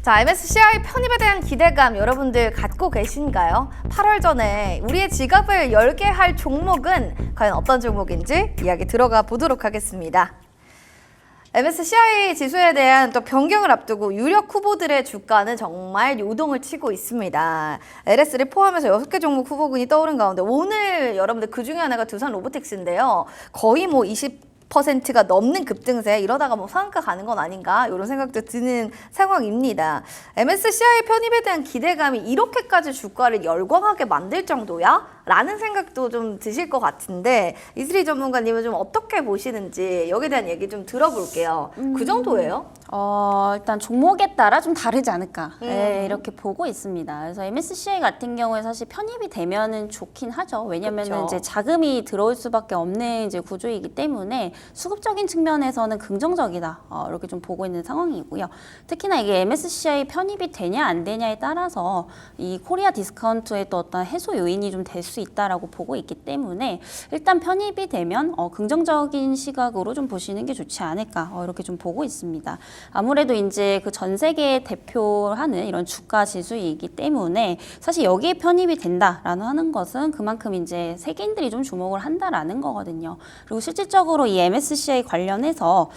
자, MSCI 편입에 대한 기대감 여러분들 갖고 계신가요? 8월 전에 우리의 지갑을 열게 할 종목은 과연 어떤 종목인지 이야기 들어가 보도록 하겠습니다. MSCI 지수에 대한 또 변경을 앞두고 유력 후보들의 주가는 정말 요동을 치고 있습니다. LS를 포함해서 6개 종목 후보군이 떠오른 가운데 오늘 여러분들 그 중에 하나가 두산 로보틱스인데요. 거의 뭐 20%가 넘는 급등세, 이러다가 뭐 상한가 가는 건 아닌가 이런 생각도 드는 상황입니다. MSCI 편입에 대한 기대감이 이렇게까지 주가를 열광하게 만들 정도야? 라는 생각도 좀 드실 것 같은데 이슬이 전문가님은 좀 어떻게 보시는지 여기에 대한 얘기 좀 들어볼게요. 그 정도예요? 일단 종목에 따라 좀 다르지 않을까 이렇게 보고 있습니다. 그래서 MSCI 같은 경우에 사실 편입이 되면은 좋긴 하죠. 왜냐면은 이제 자금이 들어올 수밖에 없는 이제 구조이기 때문에 수급적인 측면에서는 긍정적이다 이렇게 좀 보고 있는 상황이고요. 특히나 이게 MSCI 편입이 되냐 안 되냐에 따라서 이 코리아 디스카운트의 또 어떤 해소 요인이 좀 될 수 있다라고 보고 있기 때문에 일단 편입이 되면 긍정적인 시각으로 좀 보시는 게 좋지 않을까 이렇게 좀 보고 있습니다. 아무래도 이제 그 전 세계에 대표하는 이런 주가 지수이기 때문에 사실 여기에 편입이 된다라는 하는 것은 그만큼 이제 세계인들이 좀 주목을 한다라는 거거든요. 그리고 실질적으로 이 MSCI 관련해서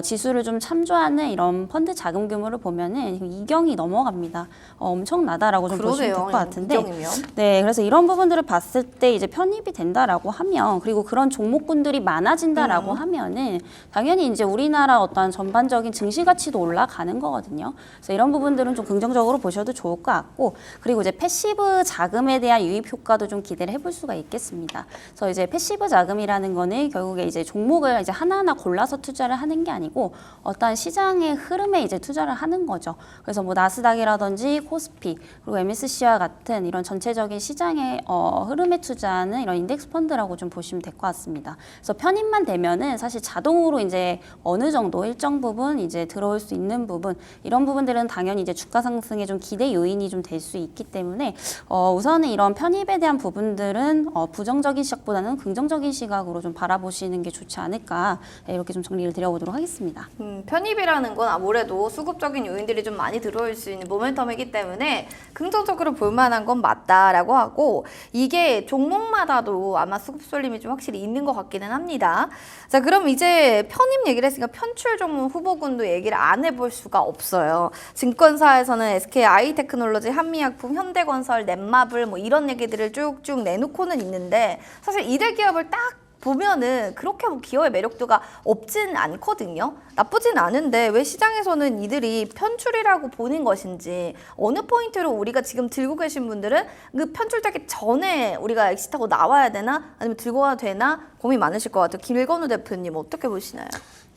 지수를 좀 참조하는 이런 펀드 자금 규모를 보면은 2경이 넘어갑니다. 엄청나다라고 좀 보시면 될 것 같은데. 2경이면. 네, 그래서 이런 부분들을 봤을 때 이제 편입이 된다라고 하면 그리고 그런 종목군들이 많아진다라고 하면은 당연히 이제 우리나라 어떤 전반적인 증시 가치도 올라가는 거거든요. 그래서 이런 부분들은 좀 긍정적으로 보셔도 좋을 것 같고 그리고 이제 패시브 자금에 대한 유입 효과도 좀 기대를 해볼 수가 있겠습니다. 그래서 이제 패시브 자금이라는 거는 결국에 이제 종목을 이제 하나하나 골라서 투자를 하는 게 아니고 어떤 시장의 흐름에 이제 투자를 하는 거죠. 그래서 뭐 나스닥이라든지 코스피 그리고 MSCI와 같은 이런 전체적인 시장의 흐름에 투자하는 이런 인덱스 펀드라고 좀 보시면 될 것 같습니다. 그래서 편입만 되면은 사실 자동으로 이제 어느 정도 일정 부분 이제 들어올 수 있는 부분 이런 부분들은 당연히 이제 주가 상승에 좀 기대 요인이 좀 될 수 있기 때문에 우선은 이런 편입에 대한 부분들은 부정적인 시각보다는 긍정적인 시각으로 좀 바라보시는 게 좋지 않을까 이렇게 좀 정리를 드려보도록 하겠습니다. 편입이라는 건 아무래도 수급적인 요인들이 좀 많이 들어올 수 있는 모멘텀이기 때문에 긍정적으로 볼 만한 건 맞다라고 하고 이게 종목마다도 아마 수급 쏠림이 좀 확실히 있는 것 같기는 합니다. 자, 그럼 이제 편입 얘기를 했으니까 편출 종목 후보군도 얘기를 안 해볼 수가 없어요. 증권사에서는 SK 아이테크놀로지, 한미약품, 현대건설, 넷마블 뭐 이런 얘기들을 쭉쭉 내놓고는 있는데 사실 이들 기업을 딱 보면은 그렇게 뭐 기업의 매력도가 없진 않거든요. 나쁘진 않은데 왜 시장에서는 이들이 편출이라고 보는 것인지 어느 포인트로 우리가 지금 들고 계신 분들은 그 편출되기 전에 우리가 엑시트하고 나와야 되나 아니면 들고 와도 되나 고민 많으실 것 같아요. 김일건우 대표님 어떻게 보시나요?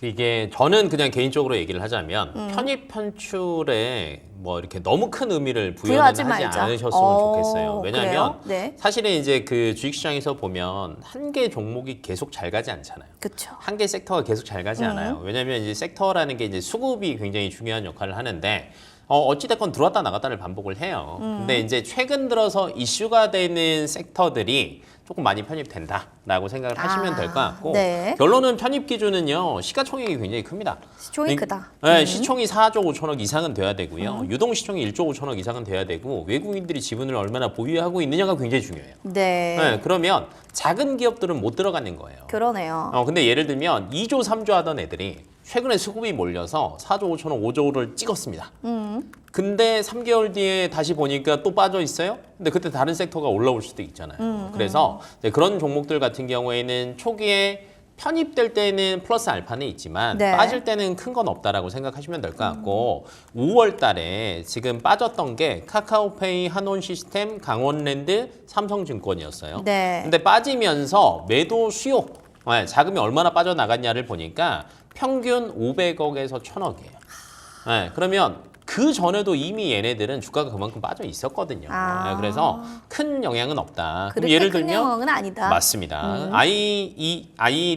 이게 저는 그냥 개인적으로 얘기를 하자면 편입 편출에 뭐 이렇게 너무 큰 의미를 부여는 하지 않으셨으면 좋겠어요. 왜냐하면 네. 사실은 이제 그 주식시장에서 보면 한 개 종목이 계속 잘 가지 않잖아요. 그렇죠. 한 개 섹터가 계속 잘 가지 않아요. 왜냐하면 이제 섹터라는 게 이제 수급이 굉장히 중요한 역할을 하는데 어찌됐건 들어왔다 나갔다를 반복을 해요. 근데 이제 최근 들어서 이슈가 되는 섹터들이 조금 많이 편입된다라고 생각을 하시면 될 것 같고 네. 결론은 편입 기준은요 시가총액이 굉장히 큽니다. 시총이 크다. 네, 시총이 4조 5천억 이상은 돼야 되고요. 유동 시총이 1조 5천억 이상은 돼야 되고 외국인들이 지분을 얼마나 보유하고 있느냐가 굉장히 중요해요. 네. 네, 그러면 작은 기업들은 못 들어가는 거예요. 그러네요. 근데 예를 들면 2조 3조 하던 애들이 최근에 수급이 몰려서 4조 5천억 5조를 찍었습니다. 근데 3개월 뒤에 다시 보니까 또 빠져 있어요. 근데 그때 다른 섹터가 올라올 수도 있잖아요. 그래서 이제 그런 종목들 같은 경우에는 초기에 편입될 때는 플러스 알파는 있지만 네. 빠질 때는 큰 건 없다라고 생각하시면 될 것 같고 5월 달에 지금 빠졌던 게 카카오페이, 한온시스템, 강원랜드, 삼성증권이었어요. 네. 근데 빠지면서 매도 수요, 자금이 얼마나 빠져나갔냐를 보니까 평균 500억에서 1000억이에요. 그러면 그 전에도 이미 얘네들은 주가가 그만큼 빠져 있었거든요. 그래서 큰 영향은 없다. 그럼 예를 큰 들면 영향은 아니다. 맞습니다. 아이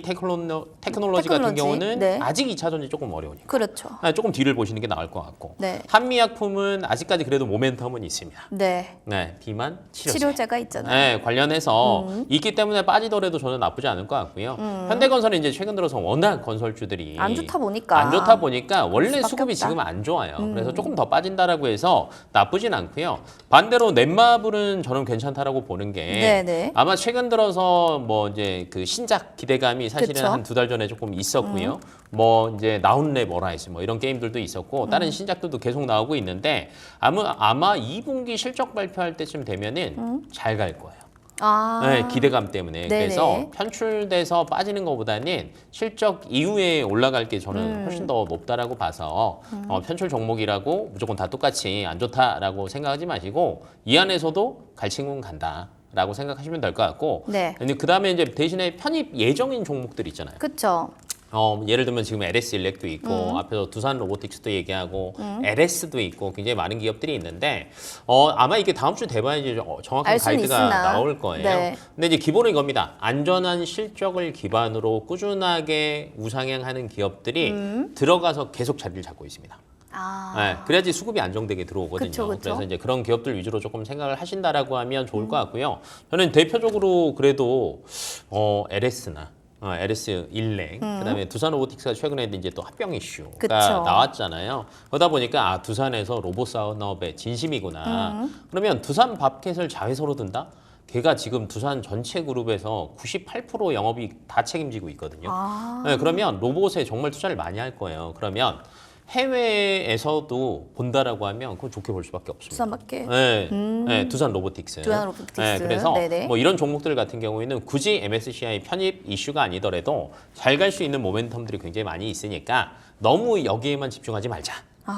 테크놀로지 같은 경우는 네. 아직 2차 전지 조금 어려우니까. 그렇죠. 조금 뒤를 보시는 게 나을 것 같고. 네. 한미약품은 아직까지 그래도 모멘텀은 있습니다. 네. 네, 비만 치료제. 치료제가 있잖아요. 네, 관련해서 있기 때문에 빠지더라도 저는 나쁘지 않을 것 같고요. 현대건설은 이제 최근 들어서 워낙 건설주들이 안 좋다 보니까. 안 좋다 보니까 원래 수밖에 수급이 없다. 지금 안 좋아요. 그래서 조금 더 빠진다라고 해서 나쁘진 않고요. 반대로 넷마블은 저는 괜찮다라고 보는 게 네네. 아마 최근 들어서 뭐 이제 그 신작 기대감이 사실은 그쵸. 한 2달 전에 조금 있었고요. 뭐 이제 나운랩 어라이즈 뭐 이런 게임들도 있었고 다른 신작들도 계속 나오고 있는데 아마 2분기 실적 발표할 때쯤 되면은 잘 갈 거예요. 아. 네, 기대감 때문에. 네네. 그래서 편출돼서 빠지는 것보다는 실적 이후에 올라갈 게 저는 훨씬 더 높다라고 봐서 편출 종목이라고 무조건 다 똑같이 안 좋다라고 생각하지 마시고 이 안에서도 갈 친구는 간다라고 생각하시면 될 것 같고 네. 근데 그다음에 이제 대신에 편입 예정인 종목들 있잖아요. 그쵸. 예를 들면 지금 LS 일렉도 있고 앞에서 두산 로보틱스도 얘기하고 LS도 있고 굉장히 많은 기업들이 있는데 아마 이게 다음 주 돼봐야지 정확한 알 수는 가이드가 있으나. 나올 거예요. 네. 근데 이제 기본은 이겁니다. 안전한 실적을 기반으로 꾸준하게 우상향하는 기업들이 들어가서 계속 자리를 잡고 있습니다. 아. 네, 그래야지 수급이 안정되게 들어오거든요. 그쵸, 그쵸. 그래서 이제 그런 기업들 위주로 조금 생각을 하신다라고 하면 좋을 것 같고요. 저는 대표적으로 그래도 LS나 LS 일렉, 그다음에 두산 로보틱스가 최근에 이제 또 합병 이슈가 그쵸. 나왔잖아요. 그러다 보니까 두산에서 로봇 산업의 진심이구나. 그러면 두산 밥켓을 자회사로 든다? 걔가 지금 두산 전체 그룹에서 98% 영업이익 다 책임지고 있거든요. 아. 네, 그러면 로봇에 정말 투자를 많이 할 거예요. 그러면 해외에서도 본다라고 하면 그건 좋게 볼 수밖에 없습니다. 두산밖에. 네, 네, 두산 로보틱스. 두산 로보틱스. 네, 그래서 네네. 뭐 이런 종목들 같은 경우에는 굳이 MSCI 편입 이슈가 아니더라도 잘 갈 수 있는 모멘텀들이 굉장히 많이 있으니까 너무 여기에만 집중하지 말자.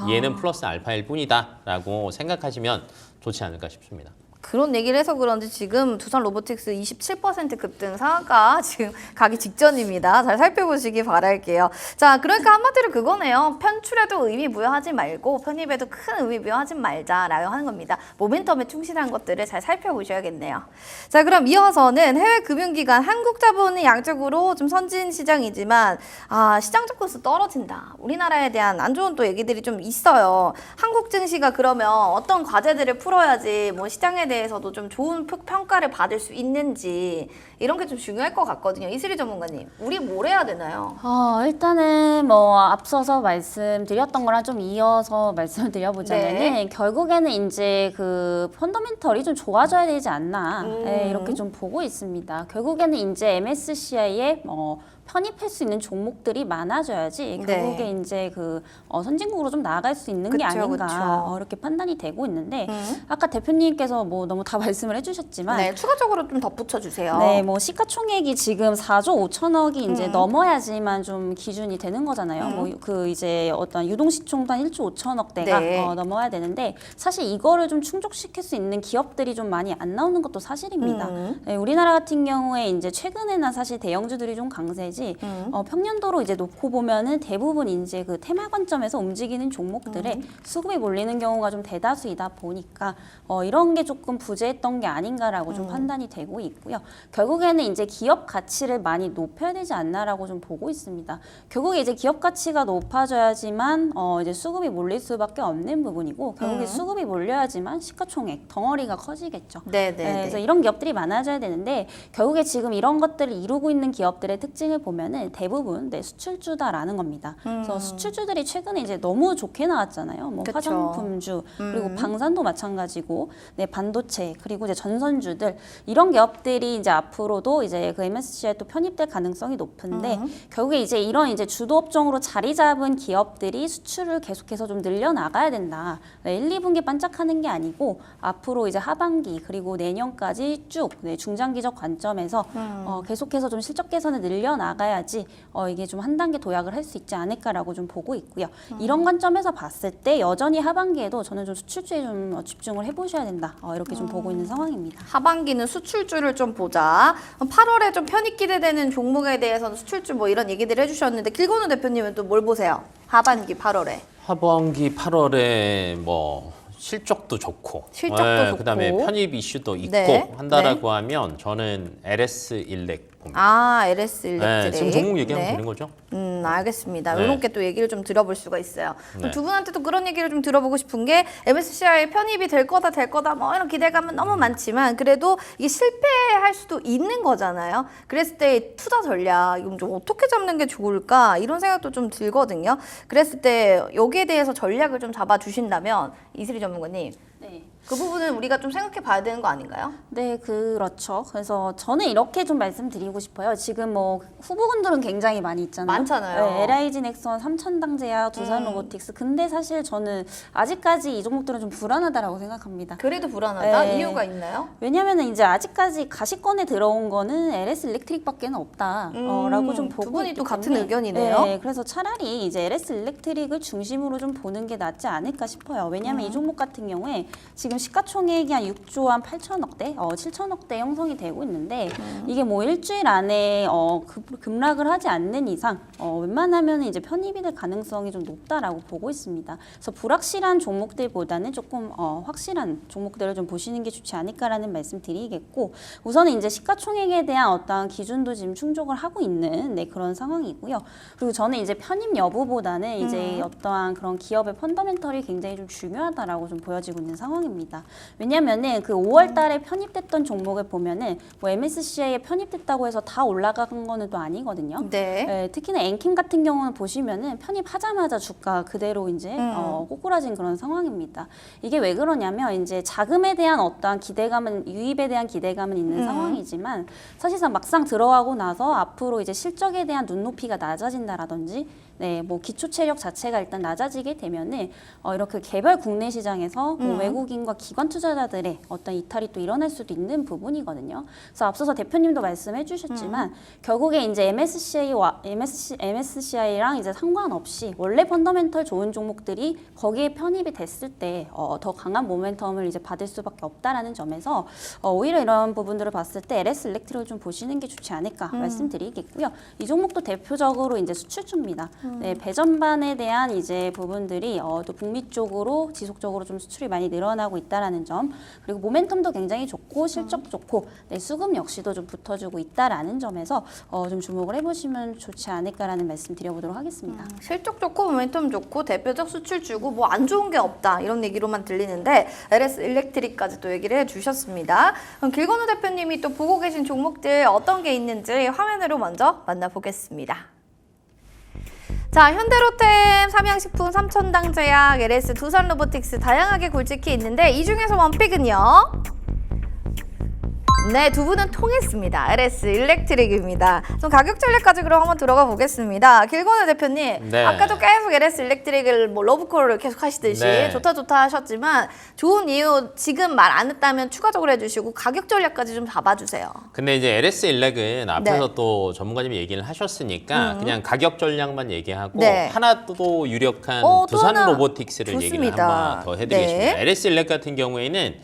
얘는 플러스 알파일 뿐이다라고 생각하시면 좋지 않을까 싶습니다. 그런 얘기를 해서 그런지 지금 두산 로보틱스 27% 급등 상한가 지금 가기 직전입니다. 잘 살펴보시기 바랄게요. 자, 그러니까 한마디로 그거네요. 편출에도 의미 부여하지 말고 편입에도 큰 의미 부여하지 말자라고 하는 겁니다. 모멘텀에 충실한 것들을 잘 살펴보셔야겠네요. 자, 그럼 이어서는 해외 금융기관 한국 자본이 양적으로 좀 선진 시장이지만 시장 접근수 떨어진다. 우리나라에 대한 안 좋은 또 얘기들이 좀 있어요. 한국 증시가 그러면 어떤 과제들을 풀어야지 뭐 시장에 대해서도 좀 좋은 평가를 받을 수 있는지 이런 게 좀 중요할 것 같거든요. 이슬이 전문가님, 우리 뭘 해야 되나요? 일단은 뭐 앞서서 말씀드렸던 거랑 좀 이어서 말씀을 드려보자면은 네. 결국에는 이제 그 펀더멘털이 좀 좋아져야 되지 않나 이렇게 좀 보고 있습니다. 결국에는 이제 MSCI에 편입할 수 있는 종목들이 많아져야지 네. 결국에 이제 그 선진국으로 좀 나아갈 수 있는 게 그쵸, 아닌가 그쵸. 이렇게 판단이 되고 있는데 아까 대표님께서 뭐 너무 다 말씀을 해주셨지만 네, 추가적으로 좀 덧붙여 주세요. 네, 뭐 시가총액이 지금 4조 5천억이 이제 넘어야지만 좀 기준이 되는 거잖아요. 뭐 그 이제 어떤 유동시총단 1조 5천억대가 네. 넘어야 되는데 사실 이거를 좀 충족시킬 수 있는 기업들이 좀 많이 안 나오는 것도 사실입니다. 네, 우리나라 같은 경우에 이제 최근에는 사실 대형주들이 좀 강세지. 평년도로 이제 놓고 보면은 대부분 이제 그 테마 관점에서 움직이는 종목들에 수급이 몰리는 경우가 좀 대다수이다 보니까 이런 게 조금 부재했던 게 아닌가라고 좀 판단이 되고 있고요. 결국에는 이제 기업 가치를 많이 높여야 되지 않나라고 좀 보고 있습니다. 결국에 이제 기업 가치가 높아져야지만 이제 수급이 몰릴 수밖에 없는 부분이고 결국에 수급이 몰려야지만 시가총액 덩어리가 커지겠죠. 네, 네, 그래서 네. 이런 기업들이 많아져야 되는데 결국에 지금 이런 것들을 이루고 있는 기업들의 특징을 보면은 대부분 수출주다라는 겁니다. 그래서 수출주들이 최근에 이제 너무 좋게 나왔잖아요. 뭐 그쵸. 화장품주 그리고 방산도 마찬가지고 반도체 그리고 이제 전선주들 이런 기업들이 이제 앞으로도 이제 그 MSCI에 또 편입될 가능성이 높은데 결국에 이제 이런 이제 주도 업종으로 자리 잡은 기업들이 수출을 계속해서 좀 늘려 나가야 된다. 1, 2분기 반짝하는 게 아니고 앞으로 이제 하반기 그리고 내년까지 쭉 중장기적 관점에서 계속해서 좀 실적 개선을 늘려 나가야지 이게 좀 한 단계 도약을 할 수 있지 않을까라고 좀 보고 있고요. 이런 관점에서 봤을 때 여전히 하반기에도 저는 좀 수출주에 좀 집중을 해보셔야 된다. 이렇게 좀 보고 있는 상황입니다. 하반기는 수출주를 좀 보자. 8월에 좀 편입 기대되는 종목에 대해서는 수출주 뭐 이런 얘기들 해주셨는데 길건우 대표님은 또 뭘 보세요? 하반기 8월에. 하반기 8월에 뭐 실적도 좋고, 실적도 좋고. 그다음에 편입 이슈도 있고 네, 한다라고 하면 저는 LS 일렉 봅니다. 아, LS 일렉트릭. 네, 지금 종목 얘기하면 되는 거죠? 알겠습니다. 네. 이렇게 또 얘기를 좀 들어볼 수가 있어요. 네. 두 분한테도 그런 얘기를 좀 들어보고 싶은 게 MSCI 편입이 될 거다 뭐 이런 기대감은 너무 많지만 그래도 이게 실패할 수도 있는 거잖아요. 그랬을 때 투자 전략 이건 좀 어떻게 잡는 게 좋을까 이런 생각도 좀 들거든요. 그랬을 때 여기에 대해서 전략을 좀 잡아주신다면 이슬이 전문가님 네. 그 부분은 우리가 좀 생각해 봐야 되는 거 아닌가요? 네, 그렇죠. 그래서 저는 이렇게 좀 말씀드리고 싶어요. 지금 뭐 후보군들은 굉장히 많이 있잖아요. 많잖아요. 네, LIG 넥선, 삼천당제약, 두산로보틱스. 근데 사실 저는 아직까지 이 종목들은 좀 불안하다라고 생각합니다. 그래도 불안하다? 네. 이유가 있나요? 왜냐면은 이제 아직까지 가시권에 들어온 거는 LS 일렉트릭밖에는 없다라고 좀 보고 두 분이 있기 또 같은 때문에, 의견이네요. 네, 그래서 차라리 이제 LS 일렉트릭을 중심으로 좀 보는 게 낫지 않을까 싶어요. 왜냐면 이 종목 같은 경우에 지금 시가총액이 한 6조 한 8천억대, 7천억대 형성이 되고 있는데 이게 뭐 일주일 안에 급락을 하지 않는 이상 웬만하면 이제 편입이 될 가능성이 좀 높다라고 보고 있습니다. 그래서 불확실한 종목들보다는 조금 확실한 종목들을 좀 보시는 게 좋지 않을까라는 말씀 드리겠고 우선은 이제 시가총액에 대한 어떤 기준도 지금 충족을 하고 있는 그런 상황이고요. 그리고 저는 이제 편입 여부보다는 이제 어떠한 그런 기업의 펀더멘털이 굉장히 좀 중요하다라고 좀 보여지고 있는 상황입니다. 왜냐면은 그 5월 달에 편입됐던 종목을 보면은 뭐 MSCI에 편입됐다고 해서 다 올라간 거는 또 아니거든요. 네. 네, 특히나 엔킴 같은 경우는 보시면은 편입하자마자 주가 그대로 이제 꼬꾸라진 그런 상황입니다. 이게 왜 그러냐면 이제 자금에 대한 어떠한 기대감은 유입에 대한 기대감은 있는 상황이지만 사실상 막상 들어가고 나서 앞으로 이제 실적에 대한 눈높이가 낮아진다라든지 네, 뭐 기초 체력 자체가 일단 낮아지게 되면은 이렇게 개별 국내 시장에서 뭐 외국인과 기관 투자자들의 어떤 이탈이 또 일어날 수도 있는 부분이거든요. 그래서 앞서서 대표님도 말씀해 주셨지만 결국에 이제 MSCI랑 이제 상관없이 원래 펀더멘털 좋은 종목들이 거기에 편입이 됐을 때 더 강한 모멘텀을 이제 받을 수밖에 없다라는 점에서 오히려 이런 부분들을 봤을 때 LS 일렉트릭을 좀 보시는 게 좋지 않을까 말씀드리겠고요. 이 종목도 대표적으로 이제 수출주입니다. 네, 배전반에 대한 이제 부분들이 또 북미 쪽으로 지속적으로 좀 수출이 많이 늘어나고 있다라는 점, 그리고 모멘텀도 굉장히 좋고 실적 좋고 네, 수급 역시도 좀 붙어주고 있다라는 점에서 좀 주목을 해보시면 좋지 않을까라는 말씀 드려보도록 하겠습니다. 실적 좋고 모멘텀 좋고 대표적 수출주고 뭐 안 좋은 게 없다 이런 얘기로만 들리는데 LS 일렉트릭까지 또 얘기를 해주셨습니다. 그럼 길건우 대표님이 또 보고 계신 종목들 어떤 게 있는지 화면으로 먼저 만나보겠습니다. 자, 현대로템, 삼양식품, 삼천당제약, LS, 두산로보틱스 다양하게 굵직히 있는데 이 중에서 원픽은요? 네, 두 분은 통했습니다. LS 일렉트릭입니다. 좀 가격 전략까지 그럼 한번 들어가 보겠습니다. 길건우 대표님, 네. 아까도 계속 LS 일렉트릭을 뭐 러브콜을 계속 하시듯이 네. 좋다 하셨지만 좋은 이유 지금 말 안 했다면 추가적으로 해주시고 가격 전략까지 좀 잡아주세요. 근데 이제 LS 일렉은 앞에서 네. 또 전문가님이 얘기를 하셨으니까 그냥 가격 전략만 얘기하고 네. 하나 또 유력한 또 두산 하나. 로보틱스를 얘기를 좋습니다. 한번 더 해드리겠습니다. 네. LS 일렉 같은 경우에는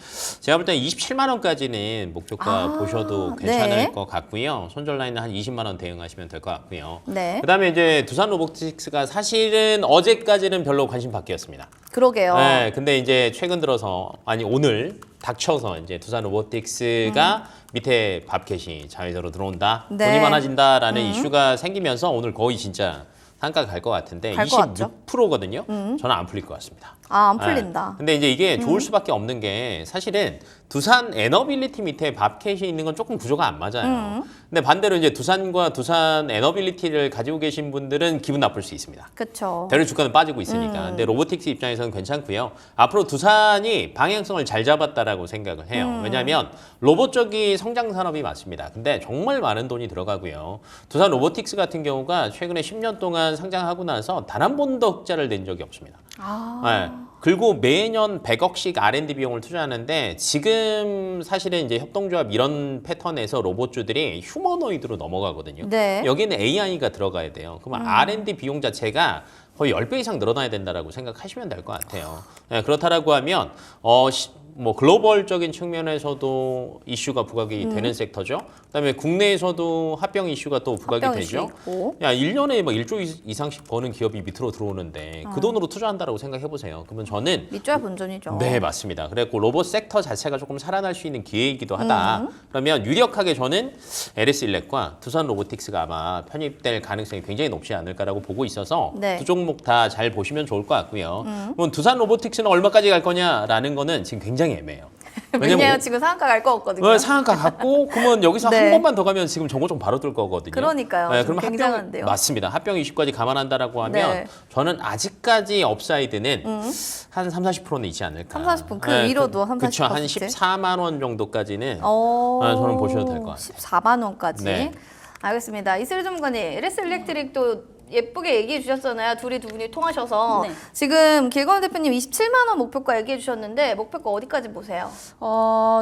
제가 볼 때는 27만 원까지는 목표가 보셔도 괜찮을 네. 것 같고요. 손절 라인은 한 20만 원 대응하시면 될 것 같고요. 네. 그다음에 이제 두산 로보틱스가 사실은 어제까지는 별로 관심 밖이었습니다. 그러게요. 네, 근데 이제 최근 들어서 아니 오늘 닥쳐서 이제 두산 로보틱스가 밑에 밥캣이 자회사로 들어온다, 네. 돈이 많아진다라는 이슈가 생기면서 오늘 거의 진짜 상가 갈 것 같은데 갈것 같죠? 26%거든요. 저는 안 풀릴 것 같습니다. 아, 안 풀린다. 네. 근데 이제 이게 좋을 수밖에 없는 게 사실은 두산 에너빌리티 밑에 밥캣이 있는 건 조금 구조가 안 맞아요. 근데 반대로 이제 두산과 두산 에너빌리티를 가지고 계신 분들은 기분 나쁠 수 있습니다. 그쵸. 대류 주가는 빠지고 있으니까. 근데 로보틱스 입장에서는 괜찮고요. 앞으로 두산이 방향성을 잘 잡았다라고 생각을 해요. 왜냐하면 로봇 쪽이 성장 산업이 맞습니다. 근데 정말 많은 돈이 들어가고요. 두산 로보틱스 같은 경우가 최근에 10년 동안 상장하고 나서 단 한 번도 흑자를 낸 적이 없습니다. 네. 그리고 매년 100억씩 R&D 비용을 투자하는데 지금 사실은 이제 협동조합 이런 패턴에서 로봇주들이 휴머노이드로 넘어가거든요. 네. 여기는 AI가 들어가야 돼요. 그러면 R&D 비용 자체가 거의 10배 이상 늘어나야 된다라고 생각하시면 될 것 같아요. 네, 그렇다라고 하면 뭐 글로벌적인 측면에서도 이슈가 부각이 되는 섹터죠. 그다음에 국내에서도 합병 이슈가 또 부각이 합병 이슈 되죠. 있고. 야, 1년에 막 1조 이상씩 버는 기업이 밑으로 들어오는데 그 돈으로 투자한다라고 생각해 보세요. 그러면 저는 밑줘야 본전이죠. 네, 맞습니다. 그래고 로봇 섹터 자체가 조금 살아날 수 있는 기회이기도 하다. 그러면 유력하게 저는 LS일렉과 두산 로보틱스가 아마 편입될 가능성이 굉장히 높지 않을까라고 보고 있어서 네. 두 종목 다 잘 보시면 좋을 것 같고요. 그럼 두산 로보틱스는 얼마까지 갈 거냐라는 거는 지금 굉장히 애매해요. 왜냐면 지금 상한가 갈 거 없거든요. 상한가 갔고 그러면 여기서 네. 한 번만 더 가면 지금 정고점 바로 뜰 거거든요. 그러니까요. 네, 지금 그러면 굉장한데요. 맞습니다. 합병 이슈까지 감안한다라고 하면 네. 저는 아직까지 업사이드는 한 30-40%는 있지 않을까. 30-40%? 그 위로도 30-40%? 그렇죠. 한 14만 원 정도까지는 어, 저는 보셔도 될 것 같아요. 14만 원까지. 네. 알겠습니다. 이슬 전문가님, LS 일렉트릭도 예쁘게 얘기해 주셨잖아요. 두 분이 통하셔서. 네. 지금 길건 대표님 27만 원 목표가 얘기해 주셨는데 목표가 어디까지 보세요?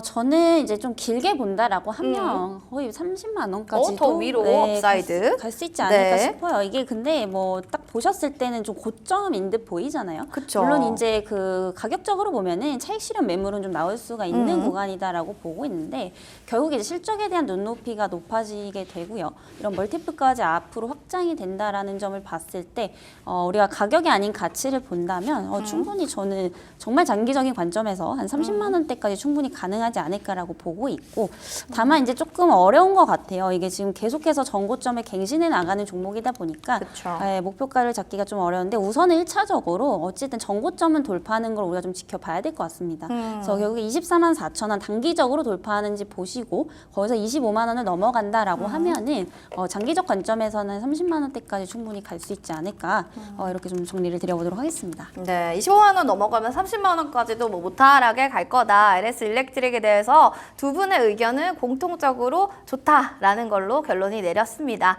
저는 이제 좀 길게 본다라고 하면 거의 30만 원까지도 더 위로 업사이드. 갈 수 있지 않을까 네. 싶어요. 이게 근데 뭐 딱 보셨을 때는 좀 고점인 듯 보이잖아요. 그쵸. 물론 이제 그 가격적으로 보면은 차익 실현 매물은 좀 나올 수가 있는 구간이다라고 보고 있는데 결국 이제 실적에 대한 눈높이가 높아지게 되고요. 이런 멀티플까지 앞으로 확장이 된다라는 점을 봤을 때 우리가 가격이 아닌 가치를 본다면 충분히 저는 정말 장기적인 관점에서 한 30만 원대까지 충분히 가능하지 않을까라고 보고 있고 다만 이제 조금 어려운 것 같아요. 이게 지금 계속해서 전고점을 갱신해 나가는 종목이다 보니까 그쵸. 목표가를 잡기가 좀 어려운데 우선은 1차적으로 어쨌든 전고점은 돌파하는 걸 우리가 좀 지켜봐야 될 것 같습니다. 그래서 결국에 24만 4천 원 단기적으로 돌파하는지 보시고 거기서 25만 원을 넘어간다라고 하면은 장기적 관점에서는 30만 원대까지 충분히 갈 수 있지 않을까 이렇게 좀 정리를 드려보도록 하겠습니다. 네, 25만 원 넘어가면 30만 원까지도 뭐 무탈하게 갈 거다. LS 일렉트릭에 대해서 두 분의 의견은 공통적으로 좋다라는 걸로 결론이 내렸습니다.